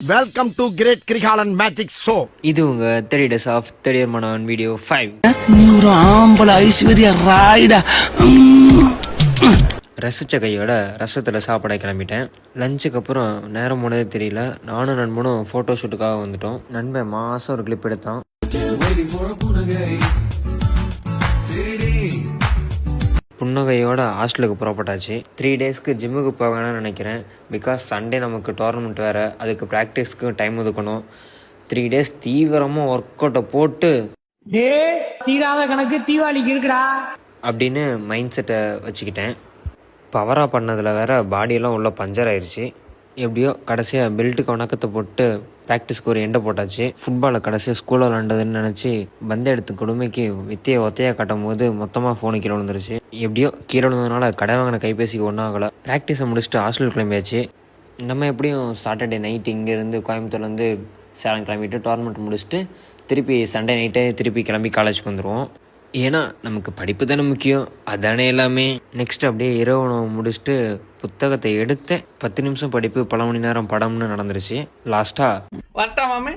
Welcome to great Kirikalan magic show. இது உங்க 30 days of 3rd year மனவன் வீடியோ 5. நீ ஒரு ஆம்பளை ஐஸ்வர்யா ராய்டா. ரசிச்ச கையோட ரசத்தில் சாப்பிட கிளம்பிட்டேன். லஞ்சுக்கு அப்புறம் நேரம் போனதே தெரியல. நானும் நண்பனும் ஃபோட்டோ ஷூட்டுக்காக வந்துட்டோம். நண்பன் மாதம் ஒரு கிளிப் எடுத்தான். புன்னகையோட ஹாஸ்டலுக்கு புறப்பட்டாச்சு. 3 daysக்கு ஜிம்முக்கு போகணும்னு நினைக்கிறேன். பிகாஸ் சண்டே நமக்கு டோர்னமெண்ட் வேறு, அதுக்கு ப்ராக்டிஸ்க்கு டைம் ஒதுக்கணும். 3 days தீவிரமாக ஒர்க் அவுட்டை போட்டு தீராத கணக்கு தீபாவளிக்கு இருக்குடா அப்படின்னு மைண்ட் செட்டை வச்சுக்கிட்டேன். பவராக பண்ணதில் வேற பாடியெல்லாம் உள்ள பஞ்சர் ஆயிடுச்சு. எப்படியோ கடைசியாக பெல்ட்டுக்கு வணக்கத்தை போட்டு ப்ராக்டிஸ்க்கு ஒரு எண்டை போட்டாச்சு. ஃபுட்பாலை கடைசியாக ஸ்கூலில் விளாண்டதுன்னு நினச்சி பந்த எடுத்து கொடுமைக்கு வித்தையை ஒத்தையாக காட்டும் போது மொத்தமாக ஃபோனு கீழே விழுந்துருச்சு. எப்படியோ கீழே விழுந்ததுனால கடை வாங்கின கைபேசிக்கு ஒன்றும் ஆகலை. ப்ராக்டிஸை முடிச்சுட்டு ஹாஸ்டல் கிளம்பியாச்சு. நம்ம எப்படியும் சாட்டர்டே நைட்டு இங்கேருந்து கோயம்புத்தூர்லேருந்து சேலம் கிளம்பிட்டு டோர்னமெண்ட் முடிச்சுட்டு திருப்பி சண்டே நைட்டே திருப்பி கிளம்பி காலேஜுக்கு வந்துடுவோம். ஏன்னா நமக்கு படிப்பு தானே முக்கியம், அதானே எல்லாமே. நெக்ஸ்ட் அப்படியே இரவு உணவு முடிச்சுட்டு புத்தகத்தை எடுத்தேன். 10 நிமிஷம் படிப்பு, பல மணி நேரம் படம்னு நடந்துருச்சு. லாஸ்ட்டாக வரட்டா மாமே.